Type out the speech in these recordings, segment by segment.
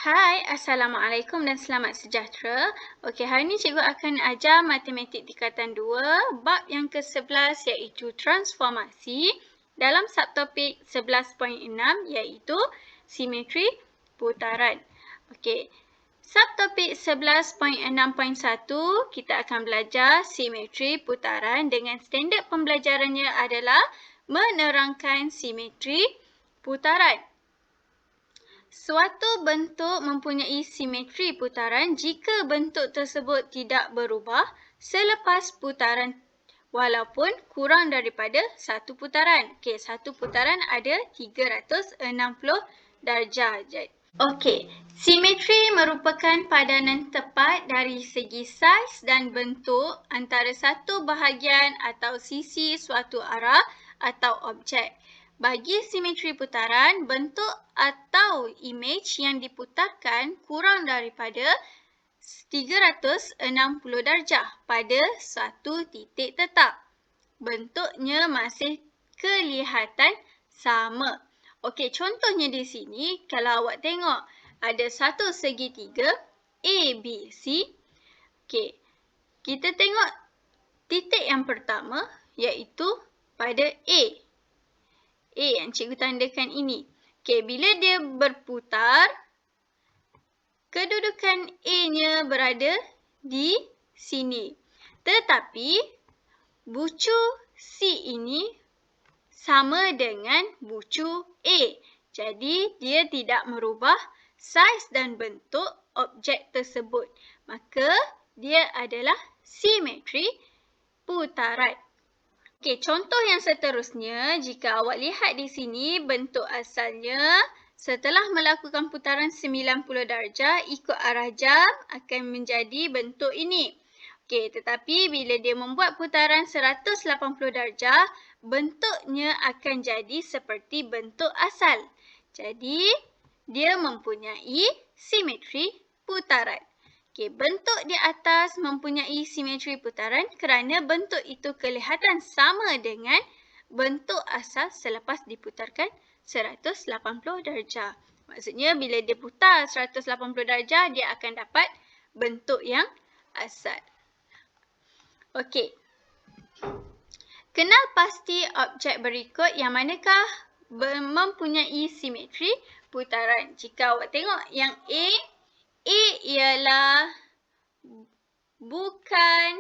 Hai, Assalamualaikum dan selamat sejahtera. Okey, hari ini cikgu akan ajar matematik tingkatan 2, bab yang ke-11 iaitu transformasi dalam subtopik 11.6 iaitu simetri putaran. Okey, subtopik 11.6.1 kita akan belajar simetri putaran dengan standard pembelajarannya adalah menerangkan simetri putaran. Suatu bentuk mempunyai simetri putaran jika bentuk tersebut tidak berubah selepas putaran walaupun kurang daripada satu putaran. Okey, satu putaran ada 360 darjah. Okey, simetri merupakan padanan tepat dari segi saiz dan bentuk antara satu bahagian atau sisi suatu arah atau objek. Bagi simetri putaran, bentuk atau imej yang diputarkan kurang daripada 360 darjah pada satu titik tetap. Bentuknya masih kelihatan sama. Okey, contohnya di sini, kalau awak tengok ada satu segitiga ABC. Okey, kita tengok titik yang pertama iaitu pada A. A yang cikgu tandakan ini. Okey, bila dia berputar, kedudukan A-nya berada di sini. Tetapi, bucu C ini sama dengan bucu A. Jadi, dia tidak merubah saiz dan bentuk objek tersebut. Maka, dia adalah simetri putaran. Okey, contoh yang seterusnya, jika awak lihat di sini bentuk asalnya setelah melakukan putaran 90 darjah ikut arah jam akan menjadi bentuk ini. Okey, tetapi bila dia membuat putaran 180 darjah, bentuknya akan jadi seperti bentuk asal. Jadi, dia mempunyai simetri putaran. Okey, bentuk di atas mempunyai simetri putaran kerana bentuk itu kelihatan sama dengan bentuk asal selepas diputarkan 180 darjah. Maksudnya bila dia putar 180 darjah, dia akan dapat bentuk yang asal. Okey. Kenal pasti objek berikut yang manakah mempunyai simetri putaran. Jika awak tengok yang A ialah bukan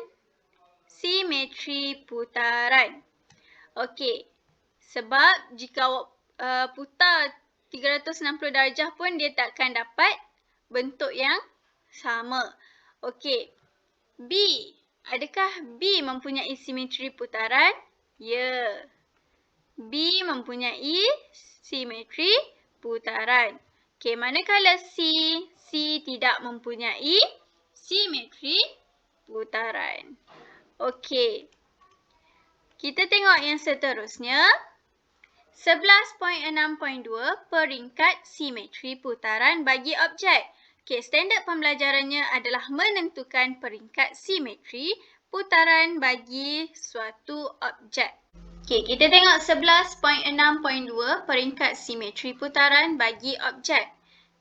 simetri putaran. Okey, sebab jika awak putar 360 darjah pun dia takkan dapat bentuk yang sama. Okey, B. Adakah B mempunyai simetri putaran? Ya. B mempunyai simetri putaran. Okey, manakala C? C tidak mempunyai simetri putaran. Okey. Kita tengok yang seterusnya. 11.6.2 peringkat simetri putaran bagi objek. Okey, standard pembelajarannya adalah menentukan peringkat simetri putaran bagi suatu objek. Okey, kita tengok 11.6.2 peringkat simetri putaran bagi objek.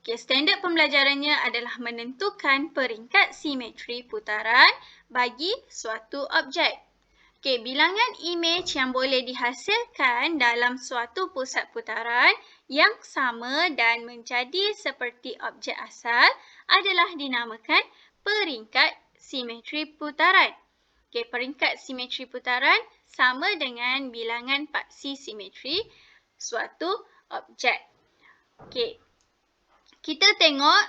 Okey, standard pembelajarannya adalah menentukan peringkat simetri putaran bagi suatu objek. Okey, bilangan imej yang boleh dihasilkan dalam suatu pusat putaran yang sama dan menjadi seperti objek asal adalah dinamakan peringkat simetri putaran. Okey, peringkat simetri putaran sama dengan bilangan paksi simetri suatu objek. Okey. Kita tengok,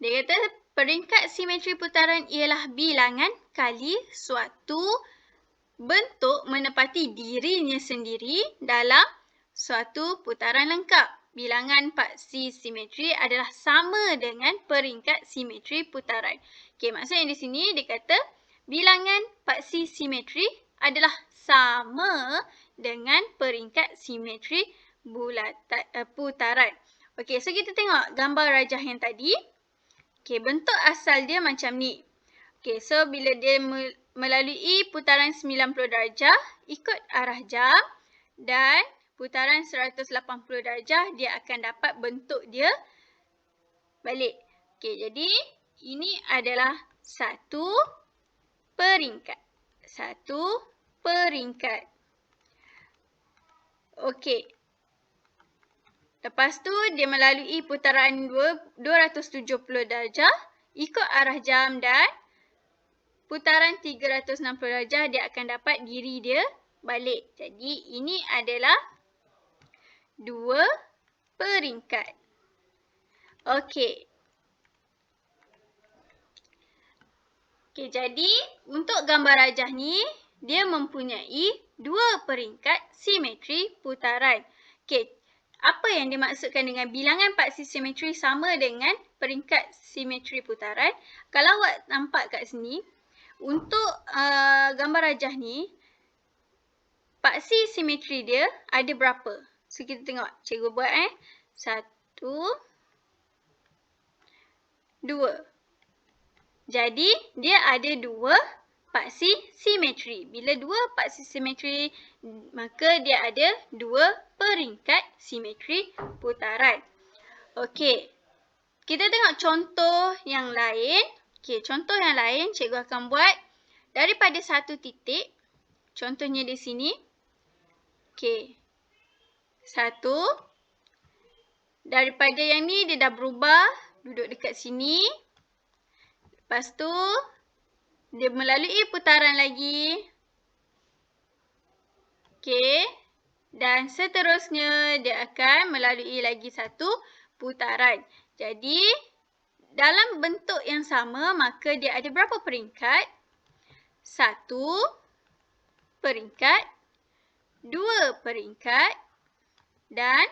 dia kata peringkat simetri putaran ialah bilangan kali suatu bentuk menepati dirinya sendiri dalam suatu putaran lengkap. Bilangan paksi simetri adalah sama dengan peringkat simetri putaran. Okey, maksudnya di sini dia kata bilangan paksi simetri adalah sama dengan peringkat simetri putaran. Okey, so kita tengok gambar rajah yang tadi. Okey, bentuk asal dia macam ni. Okey, so bila dia melalui putaran 90 darjah ikut arah jam dan putaran 180 darjah, dia akan dapat bentuk dia balik. Okey, jadi ini adalah satu peringkat. Satu peringkat. Okey. Lepas tu dia melalui putaran 270 darjah ikut arah jam dan putaran 360 darjah dia akan dapat diri dia balik. Jadi ini adalah dua peringkat. Okey. Okey, jadi untuk gambar rajah ni dia mempunyai dua peringkat simetri putaran. Okey, apa yang dimaksudkan dengan bilangan paksi simetri sama dengan peringkat simetri putaran? Kalau awak nampak kat sini, untuk gambar rajah ni, paksi simetri dia ada berapa? So, kita tengok. Cikgu buat 1, 2. Jadi, dia ada dua paksi simetri. Bila dua paksi simetri, maka dia ada dua peringkat simetri putaran. Okey. Kita tengok contoh yang lain. Okey, contoh yang lain cikgu akan buat daripada satu titik. Contohnya di sini. Okey. 1. Daripada yang ni dia dah berubah. Duduk dekat sini. Lepas tu, dia melalui putaran lagi. Okey. Dan seterusnya, dia akan melalui lagi satu putaran. Jadi, dalam bentuk yang sama, maka dia ada berapa peringkat? 1 peringkat, 2 peringkat dan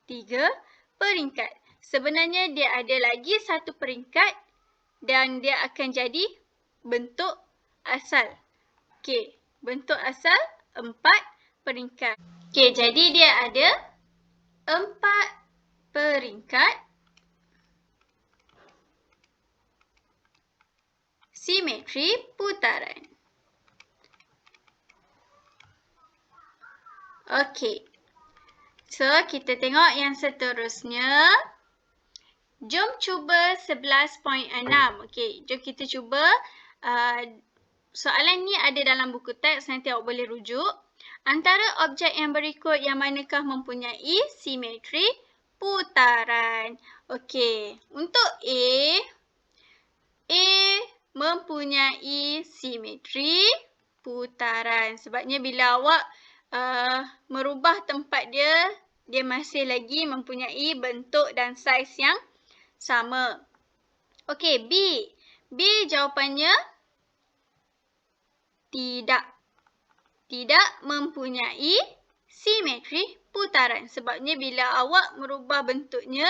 3 peringkat. Sebenarnya, dia ada lagi satu peringkat dan dia akan jadi bentuk asal. Okey, bentuk asal 4 peringkat. Okey, jadi dia ada 4 peringkat simetri putaran. Okey. So, kita tengok yang seterusnya. Jom cuba 11.6. Okey, jom kita cuba. Soalan ni ada dalam buku teks, nanti awak boleh rujuk. Antara objek yang berikut yang manakah mempunyai simetri putaran? Okey, untuk A mempunyai simetri putaran. Sebabnya bila awak merubah tempat dia, dia masih lagi mempunyai bentuk dan saiz yang sama. Okey, B. B jawapannya tidak. Tidak mempunyai simetri putaran. Sebabnya bila awak merubah bentuknya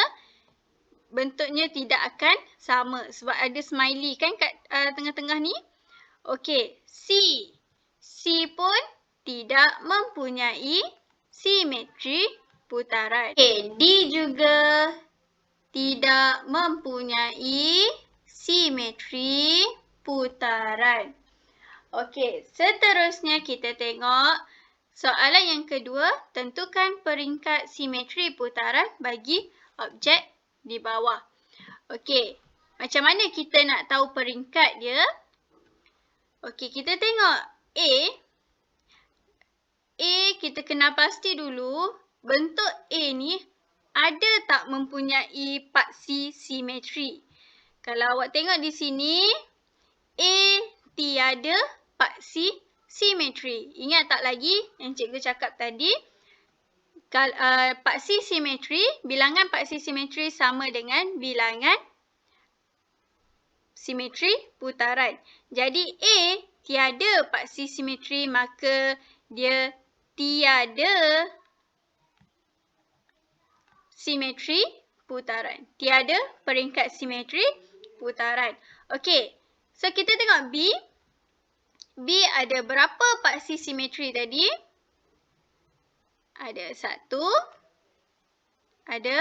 tidak akan sama. Sebab ada smiley kan kat tengah-tengah ni. Okey, C. C pun tidak mempunyai simetri putaran. Okey, D juga tidak mempunyai simetri putaran. Okey, seterusnya kita tengok soalan yang kedua. Tentukan peringkat simetri putaran bagi objek di bawah. Okey, macam mana kita nak tahu peringkat dia? Okey, kita tengok A. A kita kenal pasti dulu. Bentuk A ni ada tak mempunyai paksi simetri? Kalau awak tengok di sini, A tiada paksi simetri. Ingat tak lagi yang cikgu cakap tadi? Paksi simetri, bilangan paksi simetri sama dengan bilangan simetri putaran. Jadi A tiada paksi simetri, maka dia tiada simetri putaran. Tiada peringkat simetri putaran. Okey, so kita tengok B. B ada berapa paksi simetri tadi? Ada 1, ada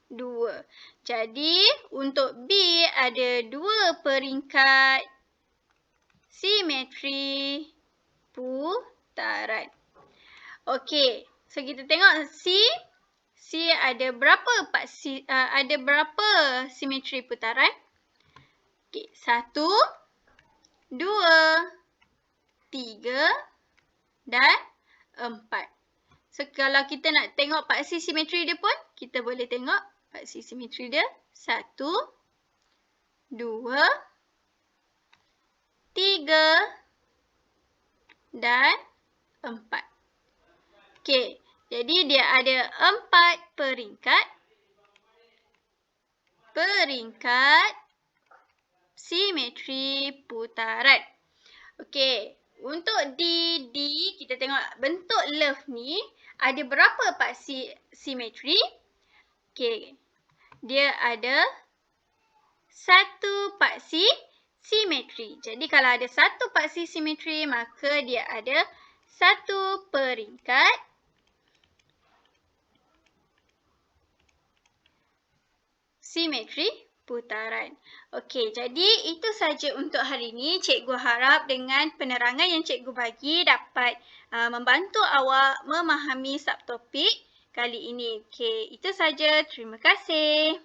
2. Jadi, untuk B ada 2 peringkat simetri putaran. Okey, so kita tengok C. paksi ada berapa simetri putaran? Okey, 1, 2, 3 dan 4. So, kalau kita nak tengok paksi simetri dia pun, kita boleh tengok paksi simetri dia 1, 2, 3 dan 4. Okey, jadi dia ada 4 peringkat simetri putaran. Okey, untuk D, kita tengok bentuk love ni ada berapa paksi simetri? Okey, dia ada 1 paksi simetri. Jadi kalau ada 1 paksi simetri, maka dia ada 1 peringkat simetri putaran. Okey, jadi itu saja untuk hari ini. Cikgu harap dengan penerangan yang cikgu bagi dapat membantu awak memahami subtopik kali ini. Okey, itu saja. Terima kasih.